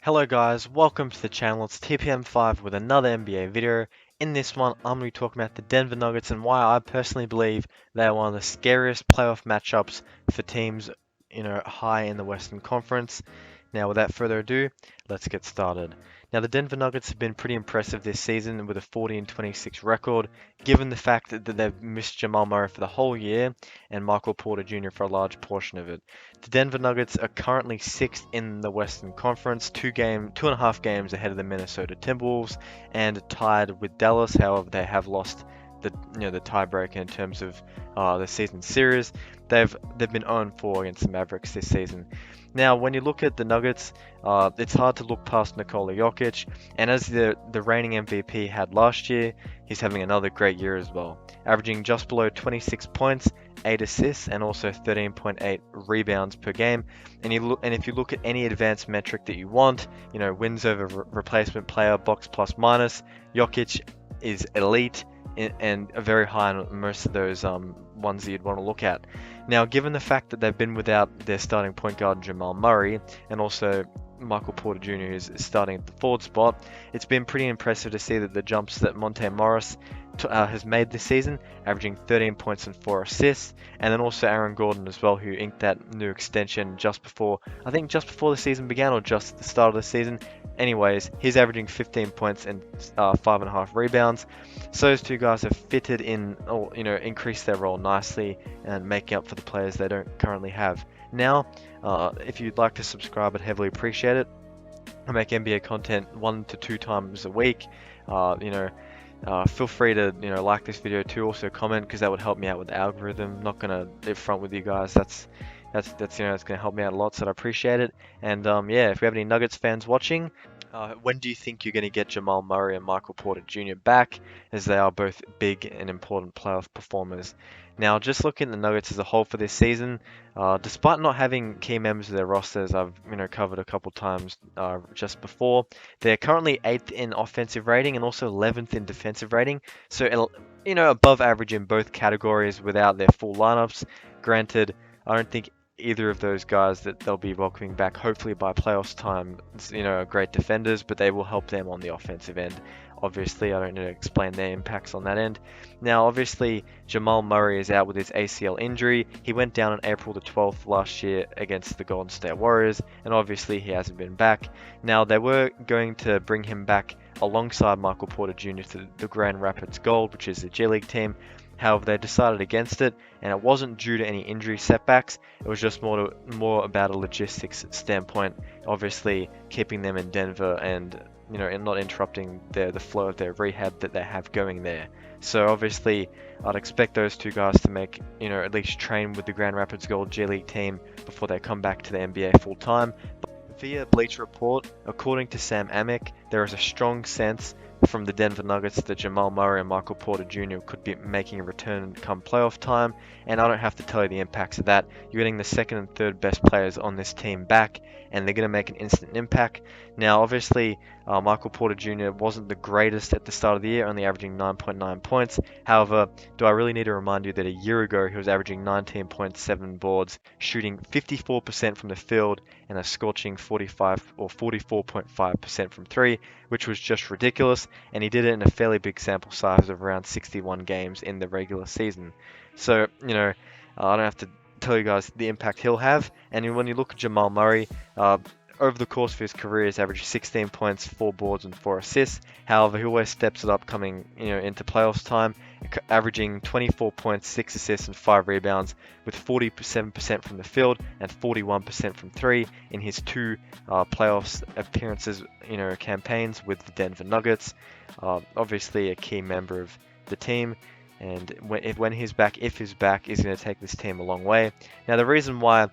Hello guys, welcome to the channel. It's TPM5 with another NBA video. In this one, I'm going to be talking about the Denver Nuggets and why I personally believe they are one of the scariest playoff matchups for teams, high in the Western Conference. Now, without further ado, let's get started. Now, the Denver Nuggets have been pretty impressive this season with a 40-26 record, given the fact that they've missed Jamal Murray for the whole year and Michael Porter Jr. for a large portion of it. The Denver Nuggets are currently sixth in the Western Conference, 2.5 games ahead of the Minnesota Timberwolves, and tied with Dallas. However, they have lost the tiebreaker in terms of the season series. They've been 0-4 against the Mavericks this season. Now, when you look at the Nuggets, it's hard to look past Nikola Jokic, and as the reigning MVP had last year, he's having another great year as well, averaging just below 26 points, 8 assists, and also 13.8 rebounds per game. And if you look at any advanced metric that you want, wins over replacement player, box plus minus, Jokic is elite and very high on most of those ones that you'd want to look at. Now, given the fact that they've been without their starting point guard Jamal Murray, and also Michael Porter Jr. is starting at the forward spot, it's been pretty impressive to see that the jumps that Monte Morris has made this season, averaging 13 points and 4 assists, and then also Aaron Gordon as well, who inked that new extension just before the season began, or just at the start of the season. Anyways, he's averaging 15 points and 5.5 rebounds. So those two guys have fitted in, or increased their role nicely and making up for the players they don't currently have. Now, if you'd like to subscribe, I'd heavily appreciate it. I make NBA content 1 to 2 times a week. Feel free to like this video too. Also comment, because that would help me out with the algorithm. Not gonna be front with you guys. That's it's gonna help me out a lot, so I appreciate it. And yeah, if we have any Nuggets fans watching, when do you think you're gonna get Jamal Murray and Michael Porter Jr. back, as they are both big and important playoff performers? Now, just looking at the Nuggets as a whole for this season, despite not having key members of their rosters, I've covered a couple times just before, they're currently 8th in offensive rating and also 11th in defensive rating. So above average in both categories without their full lineups. Granted, I don't think either of those guys that they'll be welcoming back, hopefully by playoffs time, are great defenders, but they will help them on the offensive end. Obviously, I don't need to explain their impacts on that end. Now, obviously, Jamal Murray is out with his ACL injury. He went down on April the 12th last year against the Golden State Warriors, and obviously he hasn't been back. Now, they were going to bring him back alongside Michael Porter Jr. to the Grand Rapids Gold, which is the G League team. However, they decided against it, and it wasn't due to any injury setbacks. It was just more about a logistics standpoint, obviously keeping them in Denver and not interrupting the flow of their rehab that they have going there. So obviously, I'd expect those two guys to make at least train with the Grand Rapids Gold G League team before they come back to the NBA full time. Via Bleacher Report, according to Sam Amick, there is a strong sense from the Denver Nuggets that Jamal Murray and Michael Porter Jr. could be making a return come playoff time, and I don't have to tell you the impacts of that. You're getting the second and third best players on this team back, and they're going to make an instant impact. Now, obviously, Michael Porter Jr. wasn't the greatest at the start of the year, only averaging 9.9 points. However, do I really need to remind you that a year ago he was averaging 19.7 boards, shooting 54% from the field, and a scorching 44.5% from 3, which was just ridiculous, and he did it in a fairly big sample size of around 61 games in the regular season. So, I don't have to tell you guys the impact he'll have. And when you look at Jamal Murray, over the course of his career, he's averaged 16 points, 4 boards, and 4 assists. However, he always steps it up coming into playoffs time, averaging 24 points, 6 assists, and 5 rebounds, with 47% from the field and 41% from 3 in his 2 playoffs appearances, campaigns with the Denver Nuggets. Obviously, a key member of the team. And when he's back, if he's back, he's going to take this team a long way. Now, the reason why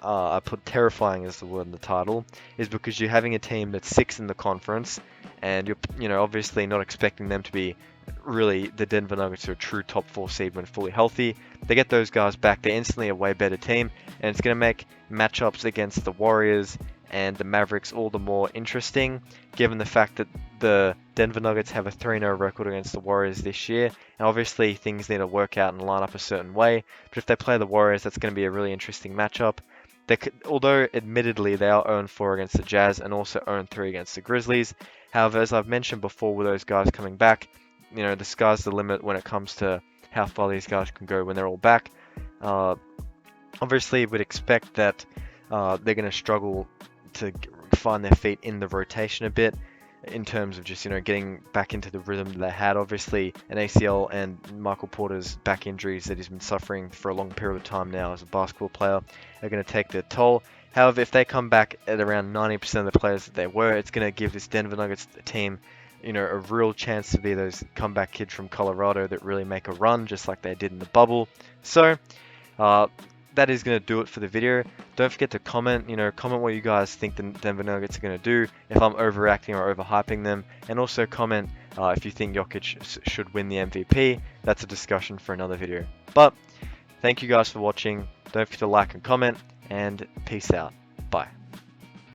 I put terrifying as the word in the title is because you're having a team that's 6th in the conference, and you're obviously not expecting them to be really the Denver Nuggets are a true top 4 seed when fully healthy. They get those guys back, they're instantly a way better team, and it's going to make matchups against the Warriors and the Mavericks all the more interesting, given the fact that the Denver Nuggets have a 3-0 record against the Warriors this year. And obviously, things need to work out and line up a certain way, but if they play the Warriors, that's going to be a really interesting matchup. although admittedly they are 0-4 against the Jazz and also 0-3 against the Grizzlies. However, as I've mentioned before, with those guys coming back, the sky's the limit when it comes to how far these guys can go when they're all back. Obviously, we'd expect that they're going to struggle to find their feet in the rotation a bit in terms of just, getting back into the rhythm that they had. Obviously, an ACL and Michael Porter's back injuries that he's been suffering for a long period of time now as a basketball player are going to take their toll. However, if they come back at around 90% of the players that they were, it's going to give this Denver Nuggets team, a real chance to be those comeback kids from Colorado that really make a run, just like they did in the bubble. So, that is going to do it for the video. Don't forget to comment, comment what you guys think the Denver Nuggets are going to do, if I'm overreacting or overhyping them, and also comment if you think Jokic should win the MVP. That's a discussion for another video. But thank you guys for watching. Don't forget to like and comment, and peace out. Bye.